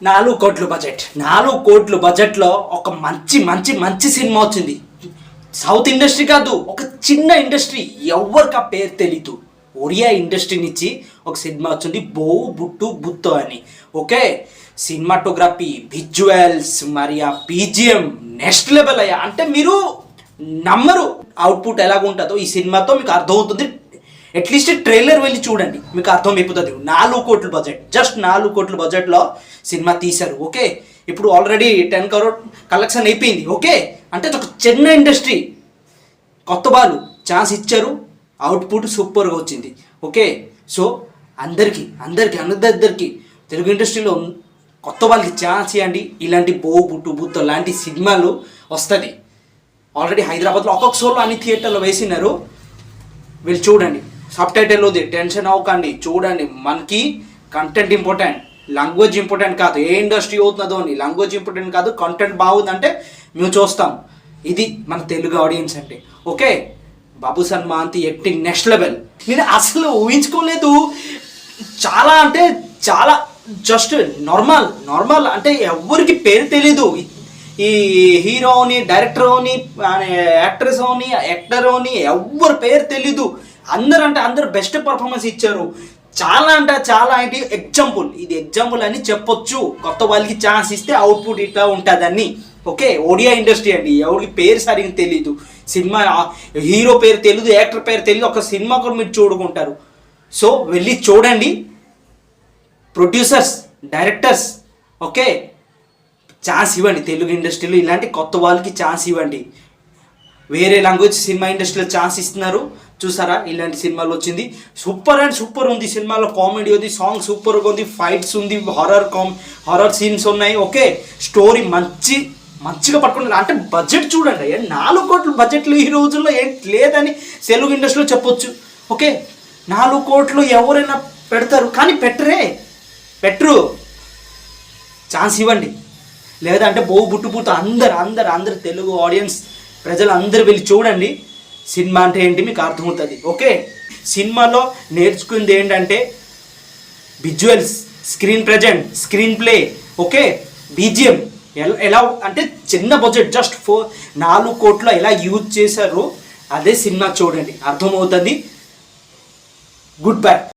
4 కోట్లు బడ్జెట్లో ఒక మంచి మంచి మంచి సినిమా వచ్చింది. సౌత్ ఇండస్ట్రీ కాదు, ఒక చిన్న ఇండస్ట్రీ, ఎవరికి ఆ పేరు తెలీదు. ఒరియా ఇండస్ట్రీ నుంచి ఒక సినిమా వచ్చింది, బోవు బుట్టు బుత్తో అని. ఓకే, సినిమాటోగ్రఫీ, విజువల్స్, మరి ఆ బీజిఎం నెక్స్ట్ లెవెల్ అయ్యా. అంటే మీరు నమ్మరు అవుట్పుట్ ఎలాగుంటుందో ఈ సినిమాతో మీకు అర్థమవుతుంది. అట్లీస్ట్ ట్రైలర్ వెళ్ళి చూడండి, మీకు అర్థమైపోతుంది. 4 కోట్ల బడ్జెట్, జస్ట్ 4 కోట్ల బడ్జెట్లో సినిమా తీశారు. ఓకే, ఇప్పుడు ఆల్రెడీ 10 crore కలెక్షన్ అయిపోయింది. ఓకే, అంటే ఒక చిన్న ఇండస్ట్రీ, కొత్త వాళ్ళు ఛాన్స్ ఇచ్చారు, అవుట్పుట్ సూపర్గా వచ్చింది. ఓకే, సో అందరికీ తెలుగు ఇండస్ట్రీలో కొత్త వాళ్ళకి ఛాన్స్ ఇవ్వండి. ఇలాంటి బోవు బుట్టు బుత్తో లాంటి సినిమాలు వస్తుంది. ఆల్రెడీ హైదరాబాద్లో ఒక్కొక్క షోలో అన్ని థియేటర్లో వేసినారు, వీళ్ళు చూడండి. సబ్ టైటిల్ ఉంది, టెన్షన్ అవ్వకండి, చూడండి. మనకి కంటెంట్ ఇంపార్టెంట్, లాంగ్వేజ్ ఇంపార్టెంట్ కాదు. ఏ ఇండస్ట్రీ అవుతుందో అని లాంగ్వేజ్ ఇంపార్టెంట్ కాదు, కంటెంట్ బాగుందంటే మేము చూస్తాం. ఇది మన తెలుగు ఆడియన్స్ అంటే. Okay, Babusan Mohanty acting next level. నేను అసలు ఊహించుకోలేదు. చాలా అంటే చాలా జస్ట్ నార్మల్ అంటే ఎవరికి పేరు తెలీదు. ఈ హీరోని, డైరెక్టర్ని, యాక్ట్రెస్ని, యాక్టర్ని ఎవరి పేరు తెలీదు. అందరు బెస్ట్ పర్ఫార్మెన్స్ ఇచ్చారు. చాలా అంటే చాలా ఇది ఎగ్జాంపుల్ అని చెప్పొచ్చు. కొత్త వాళ్ళకి ఛాన్స్ ఇస్తే అవుట్పుట్ ఇట్లా ఉంటుందని. ఓకే, ఒడియా ఇండస్ట్రీ అండి, ఎవరికి పేరు సరిగ్గా తెలీదు. సినిమా హీరో పేరు తెలీదు, యాక్టర్ పేరు తెలీదు, ఒక సినిమా కూడా మీరు చూడుకుంటారు. సో వెళ్ళి చూడండి. ప్రొడ్యూసర్స్, డైరెక్టర్స్, ఓకే, ఛాన్స్ ఇవ్వండి. తెలుగు ఇండస్ట్రీలో ఇలాంటి కొత్త వాళ్ళకి ఛాన్స్ ఇవ్వండి. వేరే లాంగ్వేజ్ సినిమా ఇండస్ట్రీలో ఛాన్స్ ఇస్తున్నారు, చూసారా? ఇలాంటి సినిమాలు వచ్చింది. సూపర్ ఉంది. సినిమాలో కామెడీ ఉంది, సాంగ్ సూపర్గా ఉంది, ఫైట్స్ ఉంది, హారర్ సీన్స్ ఉన్నాయి. ఓకే, స్టోరీ మంచిగా పట్టుకున్నారు. అంటే బడ్జెట్ చూడండి, 4 కోట్ల బడ్జెట్లు ఈ రోజుల్లో ఏంటి లేదని తెలుగు ఇండస్ట్రీలో చెప్పొచ్చు. ఓకే, 4 కోట్లు ఎవరైనా పెడతారు, కానీ పెట్టరు. ఛాన్స్ ఇవ్వండి. లేదంటే బోవు బుట్టు అందరు తెలుగు ఆడియన్స్ ప్రజలు అందరూ వెళ్ళి చూడండి. సినిమా అంటే ఏంటి మీకు అర్థమవుతుంది. ఓకే, సినిమాలో నేర్చుకుంది ఏంటంటే visuals, screen present, screen play, okay, BGM ఎలా అంటే చిన్న బడ్జెట్ జస్ట్ 4 కోట్లు ఎలా యూజ్ చేశారు, అదే సినిమా చూడండి, అర్థమవుతుంది. Good bye.